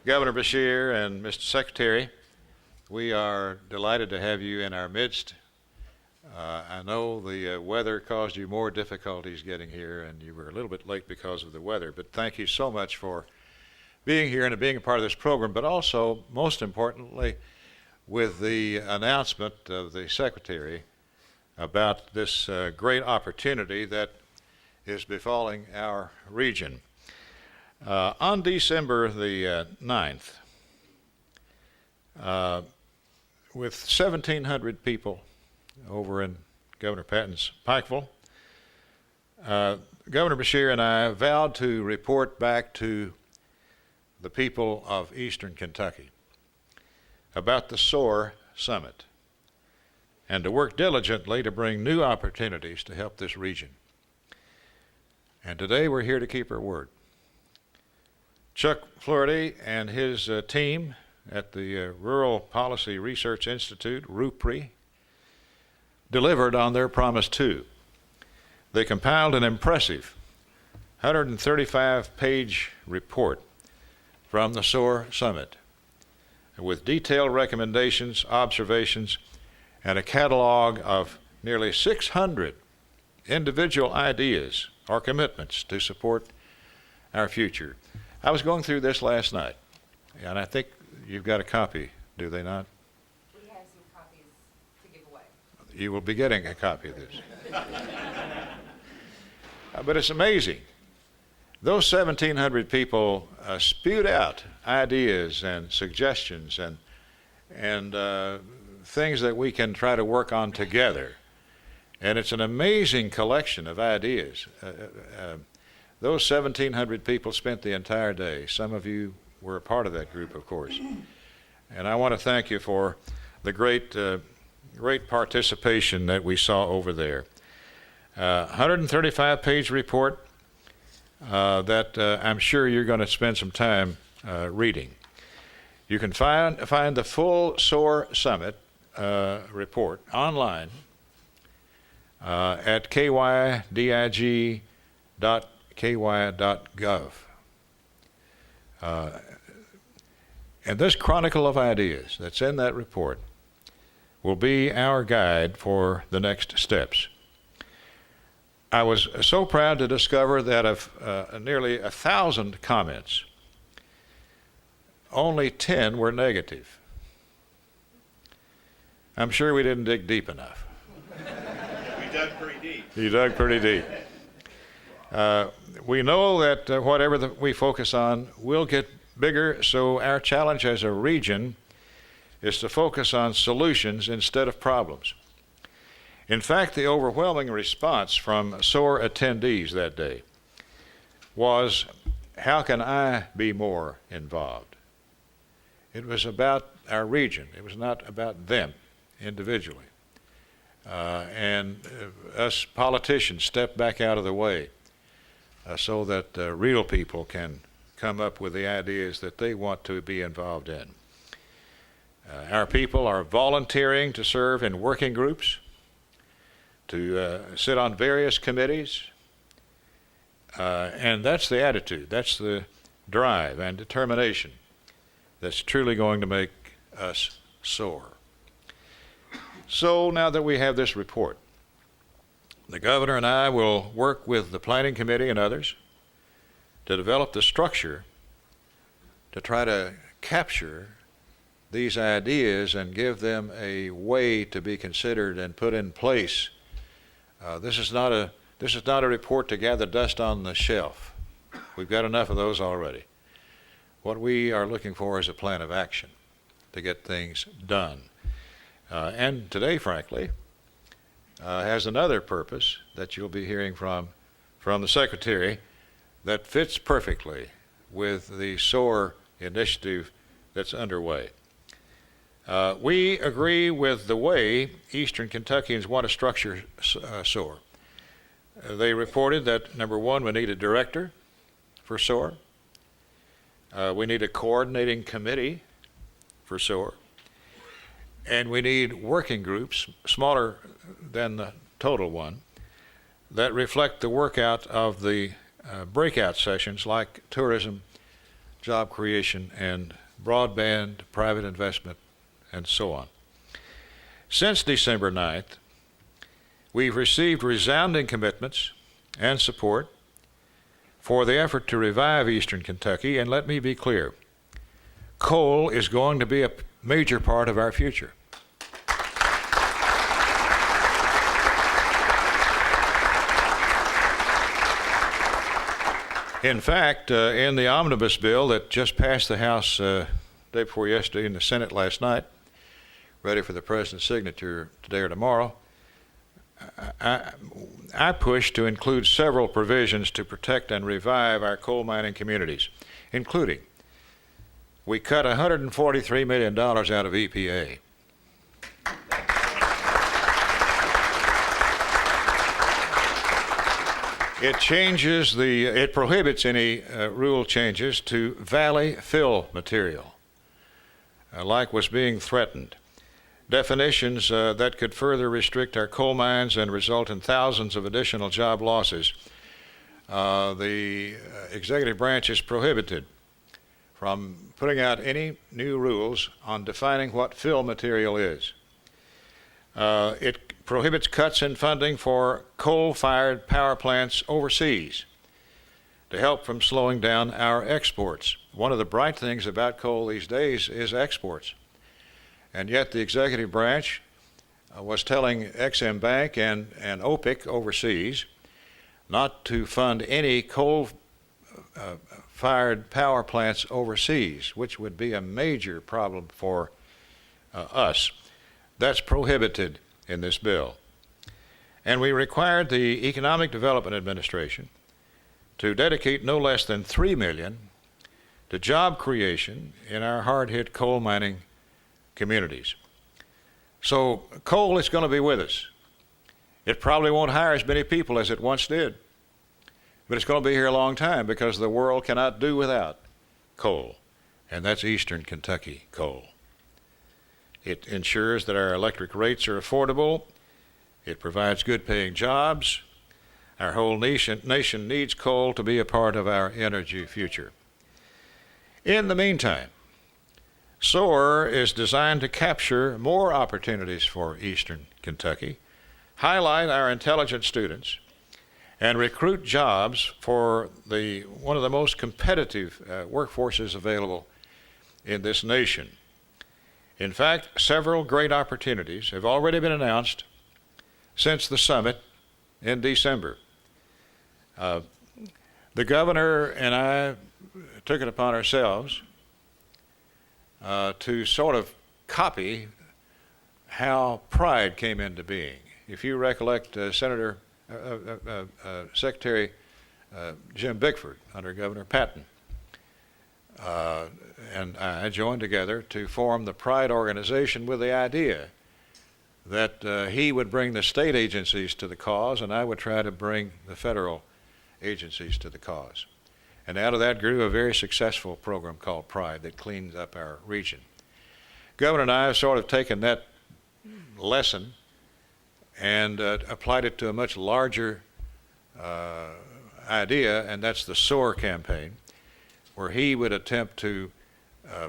Governor Beshear and Mr. Secretary, we are delighted to have you in our midst. I know the weather caused you more difficulties getting here, and you were a little bit late because of the weather, but thank you so much for being here and being a part of this program, but also, most importantly, with the announcement of the Secretary about this great opportunity that is befalling our region. On December the 9th, with 1,700 people over in Governor Patton's Pikeville, Governor Beshear and I vowed to report back to the people of Eastern Kentucky about the SOAR Summit and to work diligently to bring new opportunities to help this region. And today we're here to keep our word. Chuck Flaherty and his team at the Rural Policy Research Institute, RUPRI, delivered on their promise too. They compiled an impressive 135-page report from the SOAR Summit with detailed recommendations, observations, and a catalog of nearly 600 individual ideas or commitments to support our future. I was going through this last night, and I think you've got a copy, do they not? We have some copies to give away. You will be getting a copy of this. But it's amazing. Those 1,700 people spewed out ideas and suggestions and things that we can try to work on together. And it's an amazing collection of ideas. Those 1,700 people spent the entire day. Some of you were a part of that group, of course. And I want to thank you for the great participation that we saw over there. 135-page report that I'm sure you're going to spend some time reading. You can find the full SOAR Summit report online at kydig.ky.gov. And this chronicle of ideas that's in that report will be our guide for the next steps. I was so proud to discover that of nearly 1,000 comments, only 10 were negative. I'm sure we didn't dig deep enough. We dug pretty deep. You dug pretty deep. We know that whatever we focus on will get bigger, so our challenge as a region is to focus on solutions instead of problems. In fact, the overwhelming response from SOAR attendees that day was, how can I be more involved? It was about our region. It was not about them individually. And us politicians stepped back out of the way so that real people can come up with the ideas that they want to be involved in. Our people are volunteering to serve in working groups, to sit on various committees, and that's the attitude, that's the drive and determination that's truly going to make us soar. So now that we have this report, the governor and I will work with the planning committee and others to develop the structure to try to capture these ideas and give them a way to be considered and put in place. This is not a report to gather dust on the shelf. We've got enough of those already. What we are looking for is a plan of action to get things done. And today, frankly, has another purpose that you'll be hearing from the Secretary that fits perfectly with the SOAR initiative that's underway. We agree with the way Eastern Kentuckians want to structure SOAR. They reported that, number one, we need a director for SOAR. We need a coordinating committee for SOAR. And we need working groups, smaller than the total one, that reflect the workout of the breakout sessions like tourism, job creation and broadband, private investment, and so on. Since December 9th, we've received resounding commitments and support for the effort to revive Eastern Kentucky, and let me be clear, coal is going to be a major part of our future. In fact, in the omnibus bill that just passed the House day before yesterday and the Senate last night, ready for the President's signature today or tomorrow, I pushed to include several provisions to protect and revive our coal mining communities, including we cut $143 million out of EPA. It prohibits any rule changes to valley fill material, like was being threatened. Definitions that could further restrict our coal mines and result in thousands of additional job losses. The executive branch is prohibited from putting out any new rules on defining what fill material is. It prohibits cuts in funding for coal-fired power plants overseas to help from slowing down our exports. One of the bright things about coal these days is exports. And yet the executive branch was telling Exim Bank and OPIC overseas not to fund any coal-fired power plants overseas, which would be a major problem for us. That's prohibited in this bill. And we required the Economic Development Administration to dedicate no less than $3 million to job creation in our hard-hit coal mining communities. So coal is going to be with us. It probably won't hire as many people as it once did, but it's going to be here a long time because the world cannot do without coal, and that's Eastern Kentucky coal. It ensures that our electric rates are affordable. It provides good-paying jobs. Our whole nation needs coal to be a part of our energy future. In the meantime, SOAR is designed to capture more opportunities for Eastern Kentucky, highlight our intelligent students, and recruit jobs for one of the most competitive workforces available in this nation. In fact, several great opportunities have already been announced since the summit in December. The governor and I took it upon ourselves to sort of copy how Pride came into being. If you recollect Secretary Jim Bickford under Governor Patton, and I joined together to form the Pride organization with the idea that he would bring the state agencies to the cause and I would try to bring the federal agencies to the cause. And out of that grew a very successful program called Pride that cleans up our region. Governor and I have sort of taken that lesson and applied it to a much larger idea, and that's the SOAR campaign, where he would attempt to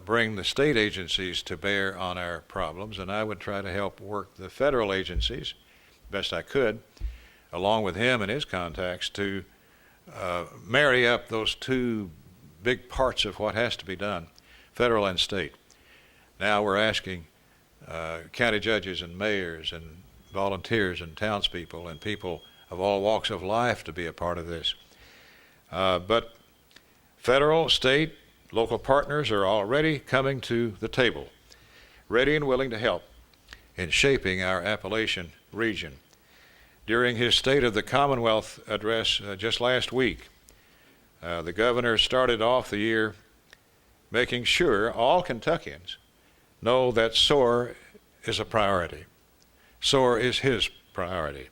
bring the state agencies to bear on our problems, and I would try to help work the federal agencies best I could, along with him and his contacts, to marry up those two big parts of what has to be done, federal and state. Now we're asking county judges and mayors and volunteers and townspeople and people of all walks of life to be a part of this. But federal, state, local partners are already coming to the table, ready and willing to help in shaping our Appalachian region. During his State of the Commonwealth address just last week, the governor started off the year making sure all Kentuckians know that SOAR is a priority. SOAR is his priority.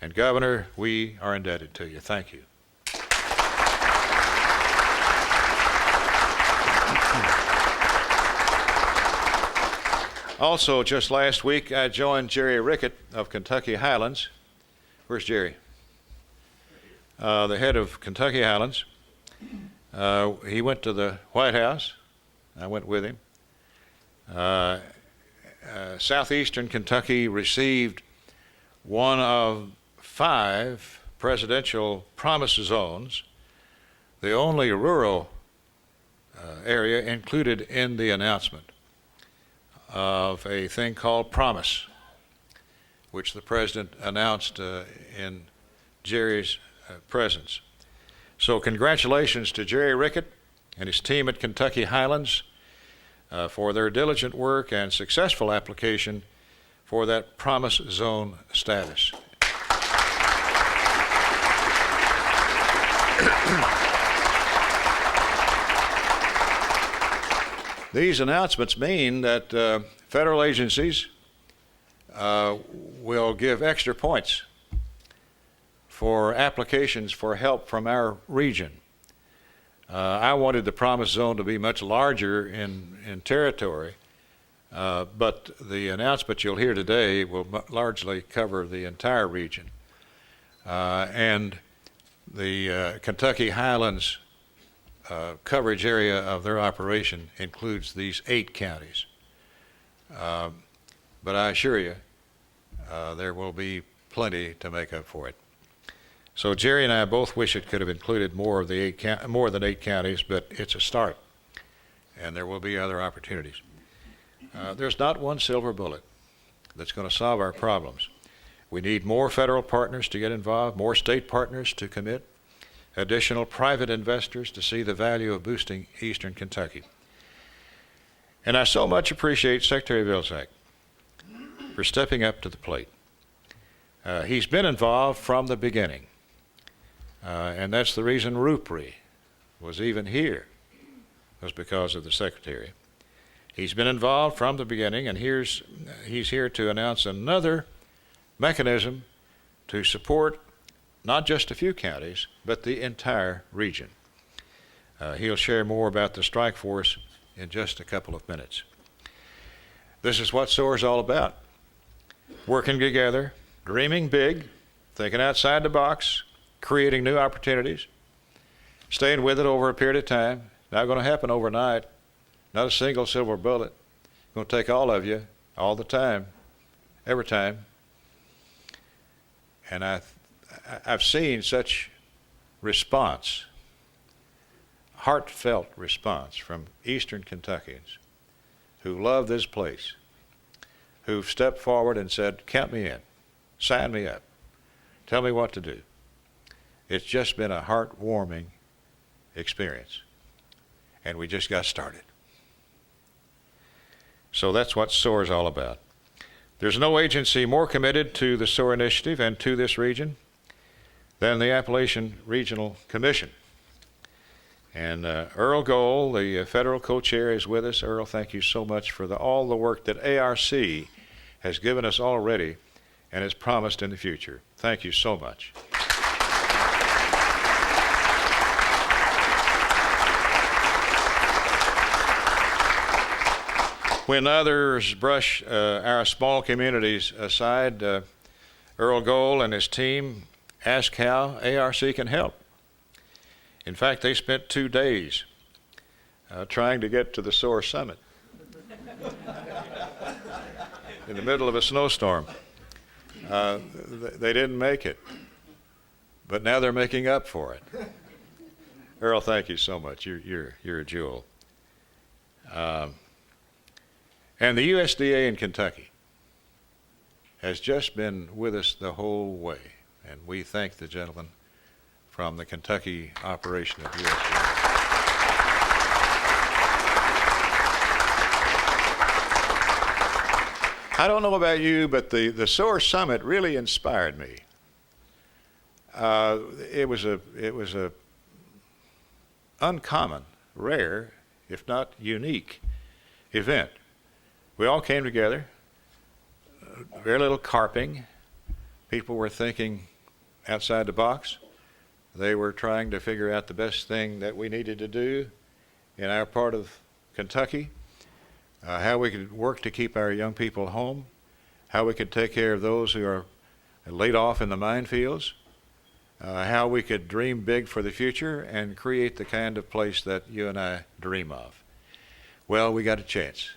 And Governor, we are indebted to you. Thank you. Also, just last week, I joined Jerry Rickett of Kentucky Highlands. Where's Jerry? The head of Kentucky Highlands, He went to the White House. I went with him. Southeastern Kentucky received one of 5 presidential promise zones, the only rural area included in the announcement of a thing called Promise, which the president announced in Jerry's presence. So congratulations to Jerry Rickett and his team at Kentucky Highlands for their diligent work and successful application for that Promise Zone status. These announcements mean that federal agencies will give extra points for applications for help from our region. I wanted the Promise Zone to be much larger in territory, but the announcement you'll hear today will largely cover the entire region. And the Kentucky Highlands coverage area of their operation includes these 8 counties. But I assure you, there will be plenty to make up for it. So Jerry and I both wish it could have included more than 8 counties, but it's a start, and there will be other opportunities. There's not one silver bullet that's going to solve our problems. We need more federal partners to get involved, more state partners to commit, additional private investors to see the value of boosting Eastern Kentucky. And I so much appreciate Secretary Vilsack for stepping up to the plate. He's been involved from the beginning, and that's the reason RUPRI was even here, was because of the Secretary. He's been involved from the beginning, and he's here to announce another mechanism to support not just a few counties, but the entire region. He'll share more about the strike force in just a couple of minutes. This is what SOAR is all about. Working together, dreaming big, thinking outside the box, creating new opportunities, staying with it over a period of time. Not going to happen overnight. Not a single silver bullet. It's going to take all of you, all the time, every time. And I've seen such response, heartfelt response from Eastern Kentuckians who love this place, who've stepped forward and said, count me in, sign me up, tell me what to do. It's just been a heartwarming experience, and we just got started. So that's what SOAR is all about. There's no agency more committed to the SOAR initiative and to this region than the Appalachian Regional Commission. And Earl Gold, the federal co-chair, is with us. Earl, thank you so much for all the work that ARC has given us already and has promised in the future. Thank you so much. When others brush our small communities aside, Earl Gold and his team ask how ARC can help. In fact, they spent 2 days trying to get to the SOAR summit in the middle of a snowstorm. They didn't make it, but now they're making up for it. Earl, thank you so much. You're a jewel. And the USDA in Kentucky has just been with us the whole way, and we thank the gentleman from the Kentucky operation of USDA. I don't know about you, but the SOAR Summit really inspired me. It was a uncommon, rare, if not unique event. We all came together, very little carping. People were thinking outside the box. They were trying to figure out the best thing that we needed to do in our part of Kentucky, how we could work to keep our young people home, how we could take care of those who are laid off in the minefields, how we could dream big for the future and create the kind of place that you and I dream of. Well, we got a chance.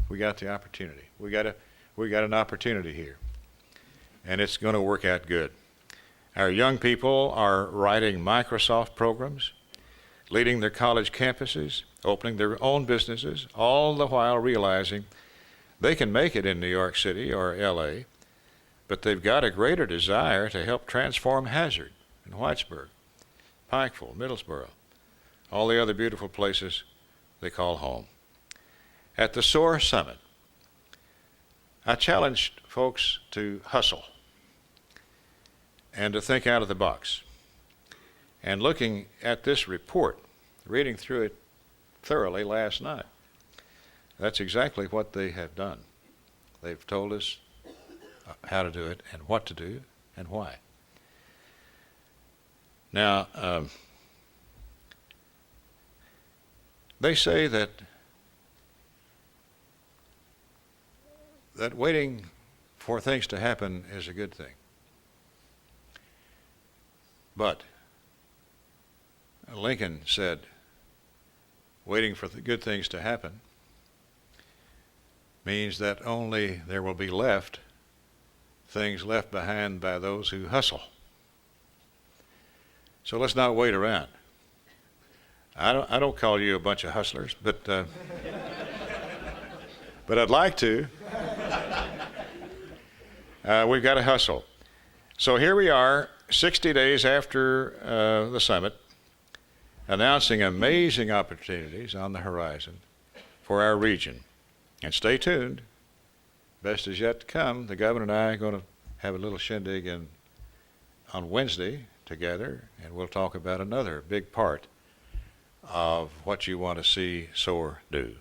We got the opportunity. We got an opportunity here, and it's going to work out good. Our young people are writing Microsoft programs, leading their college campuses, opening their own businesses, all the while realizing they can make it in New York City or LA, but they've got a greater desire to help transform Hazard and Whitesburg, Pikeville, Middlesboro, all the other beautiful places they call home. At the SOAR Summit, I challenged folks to hustle and to think out of the box. And looking at this report, reading through it thoroughly last night, that's exactly what they have done. They've told us how to do it and what to do and why. Now, they say that waiting for things to happen is a good thing. But Lincoln said, waiting for the good things to happen means that only there will be left things left behind by those who hustle. So let's not wait around. I don't call you a bunch of hustlers, but but I'd like to. We've got to hustle. So here we are, 60 days after the summit, announcing amazing opportunities on the horizon for our region. And stay tuned. Best is yet to come. The governor and I are going to have a little shindig on Wednesday together, and we'll talk about another big part of what you want to see SOAR do.